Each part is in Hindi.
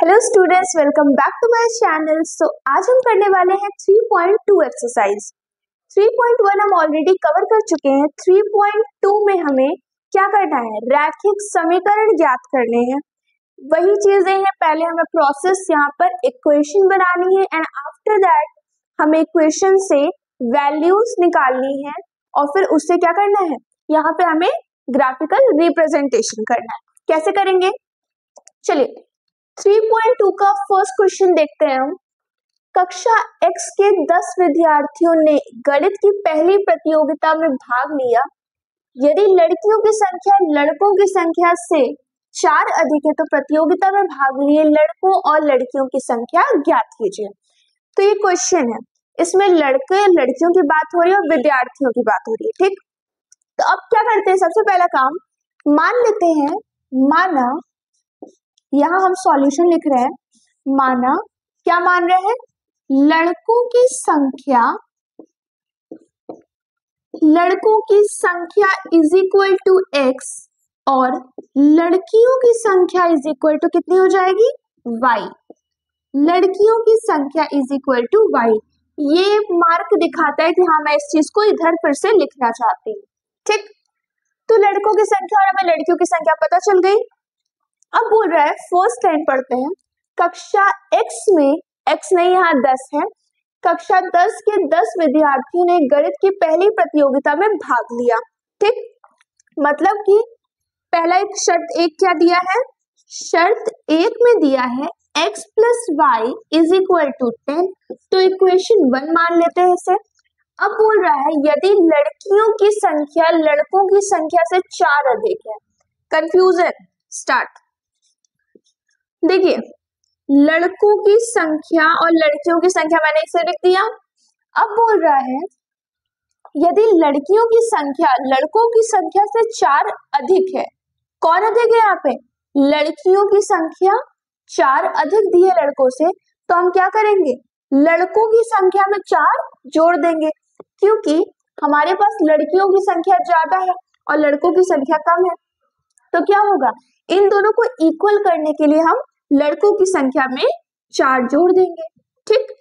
Hello students, welcome back to my channel. So आज हम करने वाले हैं 3.2 एक्सरसाइज। 3.1 हम ऑलरेडी कवर कर चुके हैं। 3.2 में हमें क्या करना है, रैखिक समीकरण ज्ञात करने हैं। वही चीजें हैं, पहले हमें प्रोसेस यहाँ पर इक्वेशन बनानी है एंड आफ्टर दैट हमें इक्वेशन से वैल्यूज निकालनी है और फिर उससे क्या करना है, यहाँ पे हमें ग्राफिकल रिप्रेजेंटेशन करना है। कैसे करेंगे, चलिए 3.2 का फर्स्ट क्वेश्चन देखते हैं हम। कक्षा X के 10 विद्यार्थियों ने गणित की पहली प्रतियोगिता में भाग लिया। यदि लड़कियों की संख्या लड़कों की संख्या से 4 अधिक है तो प्रतियोगिता में भाग लिए लड़कों और लड़कियों की संख्या ज्ञात कीजिए। तो ये क्वेश्चन है, इसमें लड़के लड़कियों की बात हो रही है और विद्यार्थियों की बात हो रही है, ठीक। तो अब क्या करते हैं, सबसे पहला काम मान लेते हैं, माना यहाँ हम सॉल्यूशन लिख रहे हैं, माना क्या मान रहे हैं, लड़कों की संख्या इज इक्वल टू x और लड़कियों की संख्या इज इक्वल टू कितनी हो जाएगी, y। लड़कियों की संख्या इज इक्वल टू y। ये मार्क दिखाता है कि हाँ मैं इस चीज को इधर फिर से लिखना चाहती हूँ, ठीक। तो लड़कों की संख्या और हमें लड़कियों की संख्या पता चल गई। अब बोल रहा है, फर्स्ट लाइन पढ़ते हैं, कक्षा X में X नहीं यहाँ 10 है, कक्षा 10 के 10 विद्यार्थियों ने गणित की पहली प्रतियोगिता में भाग लिया, ठीक। मतलब कि पहला एक शर्त एक क्या दिया है, शर्त एक में दिया है x plus Y is equal to 10, तो इक्वेशन 1 मान लेते हैं इसे। अब बोल रहा है यदि लड़कियों की संख्या लड़कों की संख्या से 4 अधिक है। Confusion start. देखिए लड़कों की संख्या और लड़कियों की संख्या मैंने इसे लिख दिया। अब बोल रहा है यदि लड़कियों की संख्या लड़कों की संख्या से 4 अधिक है, कौन अधिक है यहाँ पे, लड़कियों की संख्या 4 अधिक दी है लड़कों से, तो हम क्या करेंगे, लड़कों की संख्या में 4 जोड़ देंगे, क्योंकि हमारे पास लड़कियों की संख्या ज्यादा है और लड़कों की संख्या कम है। तो क्या होगा, इन दोनों को इक्वल करने के लिए हम लड़कों की संख्या में 4 जोड़ देंगे, ठीक।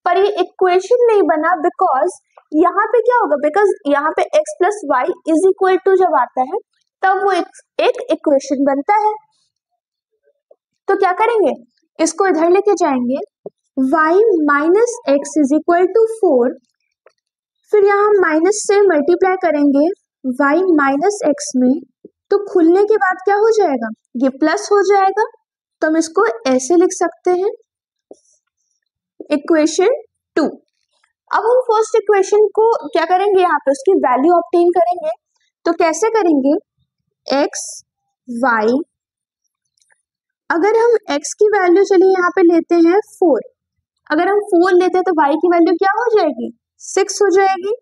पर ये इक्वेशन नहीं बना बिकॉज यहाँ पे क्या होगा, बिकॉज यहाँ पे x plus Y is equal to जब आता है तब वो एक इक्वेशन बनता है। तो क्या करेंगे, इसको इधर लेके जाएंगे, y minus X is equal to 4, फिर यहाँ माइनस से मल्टीप्लाई करेंगे y माइनस एक्स में, तो खुलने के बाद क्या हो जाएगा, ये प्लस हो जाएगा। तो हम इसको ऐसे लिख सकते हैं, इक्वेशन 2। अब हम फर्स्ट इक्वेशन को क्या करेंगे, यहाँ पे उसकी वैल्यू ऑब्टेन करेंगे। तो कैसे करेंगे, x y, अगर हम x की वैल्यू चलिए यहाँ पे लेते हैं 4, अगर हम 4 लेते हैं तो y की वैल्यू क्या हो जाएगी, 6 हो जाएगी।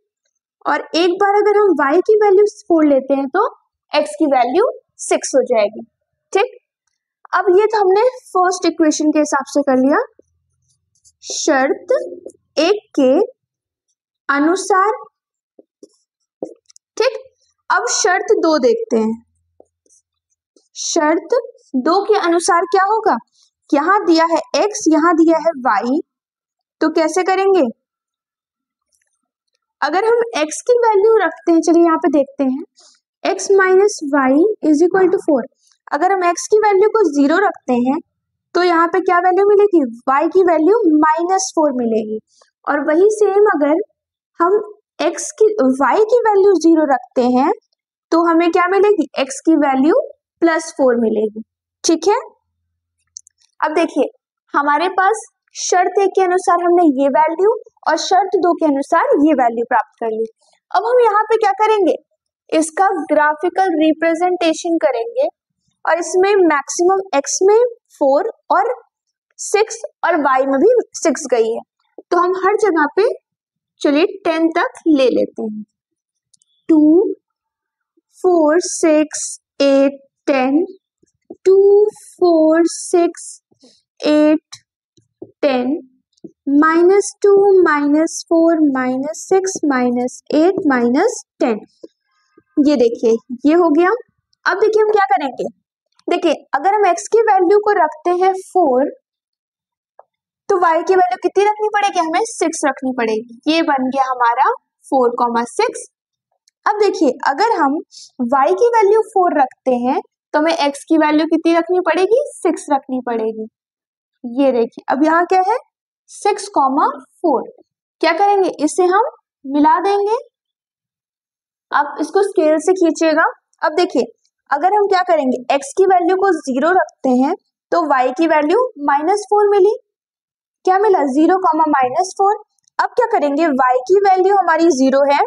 और एक बार अगर हम y की वैल्यू 4 लेते हैं तो x की वैल्यू 6 हो जाएगी, ठीक। अब ये तो हमने फर्स्ट इक्वेशन के हिसाब से कर लिया, शर्त एक के अनुसार, ठीक। अब शर्त 2 देखते हैं, शर्त 2 के अनुसार क्या होगा, यहां दिया है x, यहां दिया है y, तो कैसे करेंगे, अगर हम x की वैल्यू रखते हैं, चलिए यहाँ पे देखते हैं, x minus Y is equal to 4, अगर हम x की वैल्यू को 0 रखते हैं तो यहाँ पे क्या वैल्यू मिलेगी, y की वैल्यू -4 मिलेगी। और वही सेम अगर हम y की वैल्यू 0 रखते हैं तो हमें क्या मिलेगी, x की वैल्यू +4 मिलेगी, ठीक है। अब देखिए हमारे पास शर्त 1 के अनुसार हमने ये वैल्यू और शर्त 2 के अनुसार ये वैल्यू प्राप्त कर ली। अब हम यहाँ पे क्या करेंगे, इसका ग्राफिकल रिप्रेजेंटेशन करेंगे और इसमें मैक्सिमम x में 4 और 6 और y में भी 6 गई है, तो हम हर जगह पे चलिए 10 तक ले लेते हैं, 2 4 6 8 10, 2 4 6 8 10, -2 -4 -6 -8 -10, ये देखिए ये हो गया। अब देखिए हम क्या करेंगे, देखिए अगर हम x की वैल्यू को रखते हैं 4 तो y की वैल्यू कितनी रखनी पड़ेगी, हमें 6 रखनी पड़ेगी। ये बन गया हमारा 4,6। अब देखिए अगर हम y की वैल्यू 4 रखते हैं तो हमें x की वैल्यू कितनी रखनी पड़ेगी, 6 रखनी पड़ेगी। ये देखिए अब यहाँ क्या है 6,4। क्या करेंगे, इसे हम मिला देंगे। आप इसको स्केल से खींचिएगा। अब देखिए अगर हम क्या करेंगे, x की वैल्यू को 0 रखते हैं तो y की वैल्यू -4 मिली। क्या मिला, 0, -4। अब क्या करेंगे, y की वैल्यू हमारी 0 है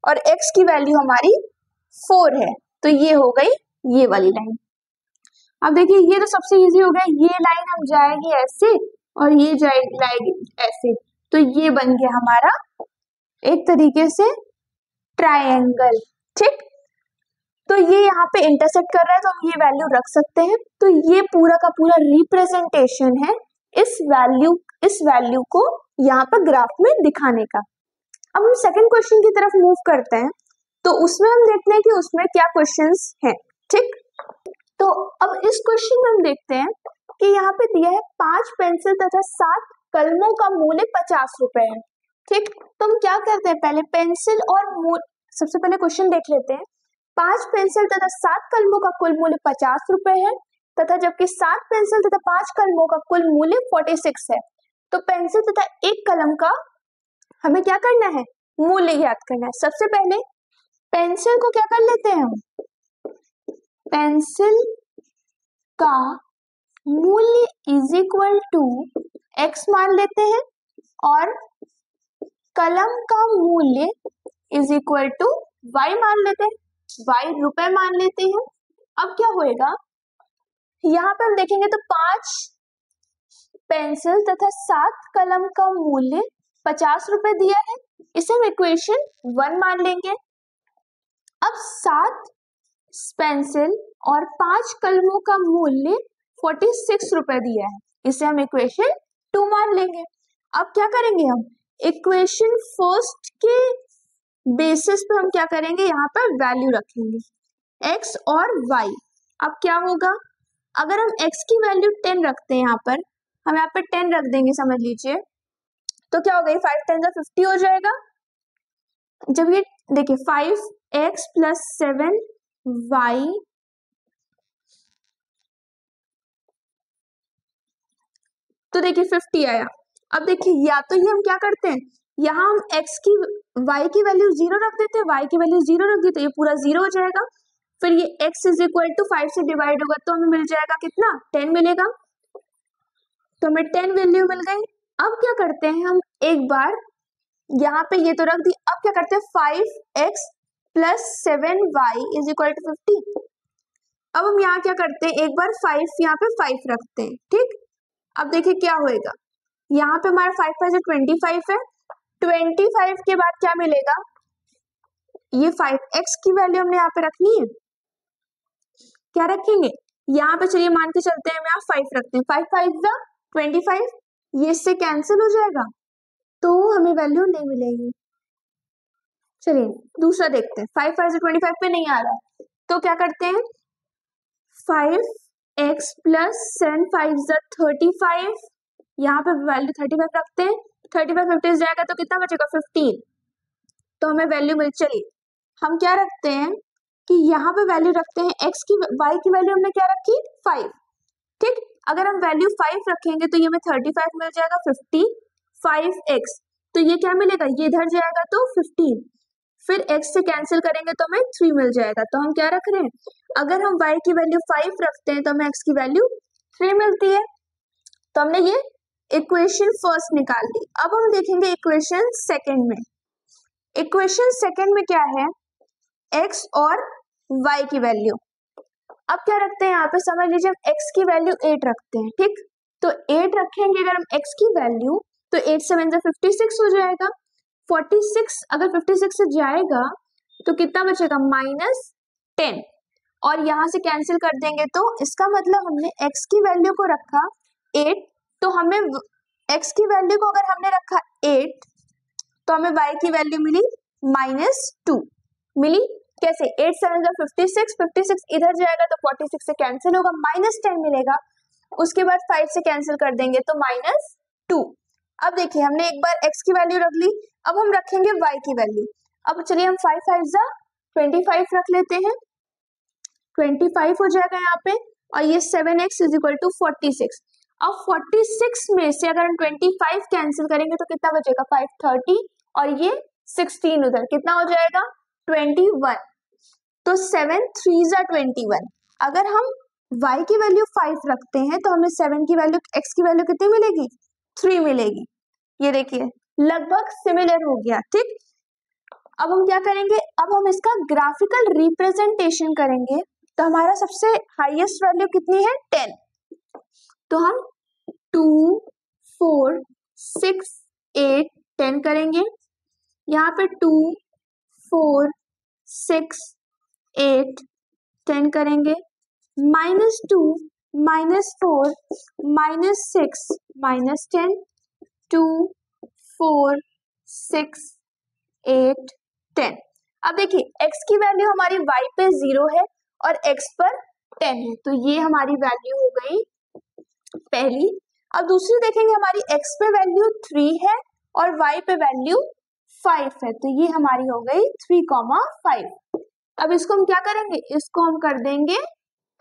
और x की वैल्यू हमारी 4 है, तो ये हो गई ये वाली लाइन। अब देखिए ये तो सबसे इजी हो गया, ये लाइन हम जाएगी ऐसे और ये जाएगी ऐसे, तो ये बन गया हमारा एक तरीके से ट्रायंगल। ठीक, तो ये यहाँ पे इंटरसेक्ट कर रहा है तो हम ये वैल्यू रख सकते हैं। तो ये पूरा का पूरा रिप्रेजेंटेशन है इस वैल्यू को यहाँ पर ग्राफ में दिखाने का। अब हम सेकंड क्वेश्चन की तरफ मूव करते हैं, तो उसमें हम देखते हैं कि उसमें क्या क्वेश्चंस हैं। ठीक, तो अब इस क्वेश्चन में हम देखते हैं कि यहाँ पे दिया है 5 पेंसिल तथा 7 कलमों का मूल्य 50 रुपए है। ठीक, तो हम क्या करते हैं, पहले पेंसिल और सबसे पहले क्वेश्चन देख लेते हैं। 5 पेंसिल तथा 7 कलमों का कुल मूल्य 50 रुपए है तथा जबकि 7 पेंसिल तथा 5 कलमों का कुल मूल्य 46 है। तो पेंसिल तथा एक कलम का हमें क्या करना है, मूल्य याद करना है। सबसे पहले पेंसिल को क्या कर लेते हैं हम, पेंसिल का मूल्य इज इक्वल टू x मान लेते हैं और कलम का मूल्य इज इक्वल टू y मान लेते हैं, y रुपए मान लेते हैं। अब क्या होएगा, यहाँ पे हम देखेंगे तो 5 पेंसिल तथा 7 कलम का मूल्य 50 रुपए दिया है, इसे हम इक्वेशन 1 मान लेंगे। अब 7 पेंसिल और 5 कलमों का मूल्य 46 रुपए दिया है, इसे हम इक्वेशन 2 मान लेंगे। अब क्या करेंगे, हम इक्वेशन फर्स्ट के बेसिस पे हम क्या करेंगे, यहाँ पर वैल्यू रखेंगे x और y। अब क्या होगा, अगर हम x की वैल्यू 10 रखते हैं, यहाँ पर हम यहाँ पर 10 रख देंगे समझ लीजिए, तो क्या हो गई 5 10 जा 50 हो जाएगा। जब ये देखिए 5x + 7y तो देखिए 50 आया। अब देखिए या तो ये हम क्या करते हैं, यहाँ हम y की वैल्यू 0 रख देते हैं, y की वैल्यू 0 रख दी तो ये पूरा 0 हो जाएगा। फिर ये x = 5 से डिवाइड होगा तो हमें मिल जाएगा कितना, 10 मिलेगा। तो हमें 10 वैल्यू मिल गई। अब क्या करते हैं, हम एक बार यहाँ पे ये तो रख दी, अब क्या करते हैं 5x + 7y = 50। अब हम यहाँ क्या करते हैं, एक बार 5 यहाँ पे 5 रखते हैं। ठीक, अब देखिए क्या होएगा, यहाँ पे हमारा 5 5 25 है, 25 के बाद क्या मिलेगा, ये 5x की वैल्यू हमने यहाँ पे रखनी है, क्या रखेंगे यहाँ पे, चलिए मान के चलते हैं हम यहाँ 5 रखते हैं, 5 5 जा 25, ये इससे कैंसिल हो जाएगा तो हमें वैल्यू नहीं मिलेगी। चलिए दूसरा देखते हैं, 5 5 से 25 पे नहीं आ रहा तो क्या करते हैं, 5x + 7 5 जा 35, यहाँ पे वैल्यू 35 रखते हैं, 35 50 जाएगा तो कितना बचेगा 15, तो हमें वैल्यू मिल। चलिए हम क्या रखते हैं कि यहाँ पे वैल्यू रखते हैं y की वैल्यू हमने क्या रखी 5। ठीक, अगर हम वैल्यू 5 रखेंगे तो ये हमें 35 मिल जाएगा, 50 5x तो ये क्या मिलेगा, ये इधर जाएगा तो 15, फिर x से कैंसिल करेंगे तो हमें 3 मिल जाएगा। तो हम क्या रख रहे हैं, अगर हम y की वैल्यू 5 रखते हैं तो हमें x की वैल्यू 3 मिलती है। तो हमने ये इक्वेशन फर्स्ट निकाल ली। अब हम देखेंगे इक्वेशन सेकंड में। इक्वेशन सेकंड में क्या है, x और y की वैल्यू। अब क्या रखते हैं, यहाँ पे समझ लीजिए हम x की वैल्यू 8 रखते हैं। ठीक, तो 8 रखेंगे अगर हम x की वैल्यू, तो 8 7 जा 56 हो जाएगा, 46 अगर 56 से जाएगा तो कितना बचेगा -10, और यहाँ से कैंसिल कर देंगे तो इसका मतलब हमने x की वैल्यू को रखा 8, तो हमें x की वैल्यू को अगर हमने रखा 8 तो हमें y की वैल्यू मिली -2 मिली। कैसे, 8 7 जा 56, 56 इधर जाएगा तो 46 से कैंसिल होगा, -10 मिलेगा। उसके बाद 5 से कैंसिल कर देंगे तो -3 2। अब देखिए हमने एक बार x की वैल्यू रख ली, अब हम रखेंगे y की वैल्यू। अब चलिए हम 5 5 जा 25 रख लेते हैं, 25 हो जाएगा यहाँ पे, और ये 7x इज इक्वल टू 46। अब 46 में से अगर हम 25 कैंसिल करेंगे तो कितना बचेगा, 5 30 और ये 16 उधर, कितना हो जाएगा 21। तो 7 3 जा 21। अगर हम y की वैल्यू 5 रखते हैं तो हमें 7 की वैल्यू x की वैल्यू कितनी मिलेगी, 3 मिलेगी। ये देखिए लगभग सिमिलर हो गया, ठीक। अब हम क्या करेंगे, अब हम इसका ग्राफिकल रिप्रेजेंटेशन करेंगे। तो हमारा सबसे हाईएस्ट वैल्यू कितनी है, 10। तो हम 2 4 6 8 10 करेंगे, यहाँ पे 2 4 6 8 10 करेंगे, -2 -4 -6 -10 2 4 6 8 10। अब देखिए x की वैल्यू हमारी y पे 0 है और x पर 10 है, तो ये हमारी वैल्यू हो गई पहली। अब दूसरी देखेंगे, हमारी x पे वैल्यू 3 है और y पे वैल्यू 5 है, तो ये हमारी हो गई 3,5। अब इसको हम क्या करेंगे, इसको हम कर देंगे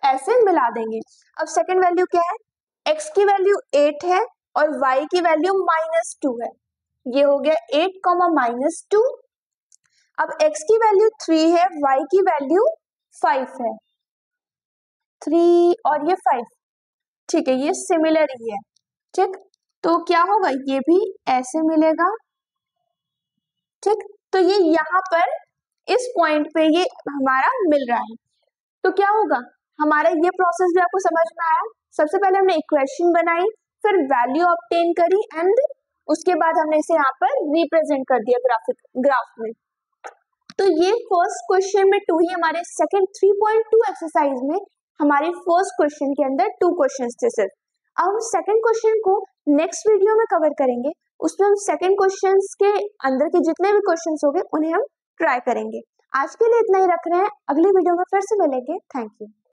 ऐसे मिला देंगे। अब सेकंड वैल्यू क्या है, x की वैल्यू 8 है और y की वैल्यू -2 है, ये हो गया 8, -2। अब x की वैल्यू 3 है, y की वैल्यू 5 है, 3 और ये 5, ठीक है, ये सिमिलर ही है, ठीक। तो क्या होगा, ये भी ऐसे मिलेगा, ठीक। तो ये यहाँ पर इस पॉइंट पे ये हमारा मिल रहा है। तो क्या होगा, हमारा ये प्रोसेस भी आपको समझ में आया। सबसे पहले हमने इक्वेशन बनाई, फिर वैल्यू ऑब्टेन करी एंड उसके बाद हमने इसे यहाँ पर रिप्रेजेंट कर दिया ग्राफ में। तो ये फर्स्ट क्वेश्चन में 2 ही, हमारे सेकंड 3.2 एक्सरसाइज में हमारे फर्स्ट क्वेश्चन के अंदर 2 क्वेश्चंस थे सिर्फ। अब हम सेकंड क्वेश्चन को नेक्स्ट वीडियो में कवर करेंगे, उसमें हम सेकंड क्वेश्चंस के अंदर के जितने भी क्वेश्चंस होंगे उन्हें हम ट्राई करेंगे। आज के लिए इतना ही रख रहे हैं, अगली वीडियो में फिर से मिलेंगे। Thank you.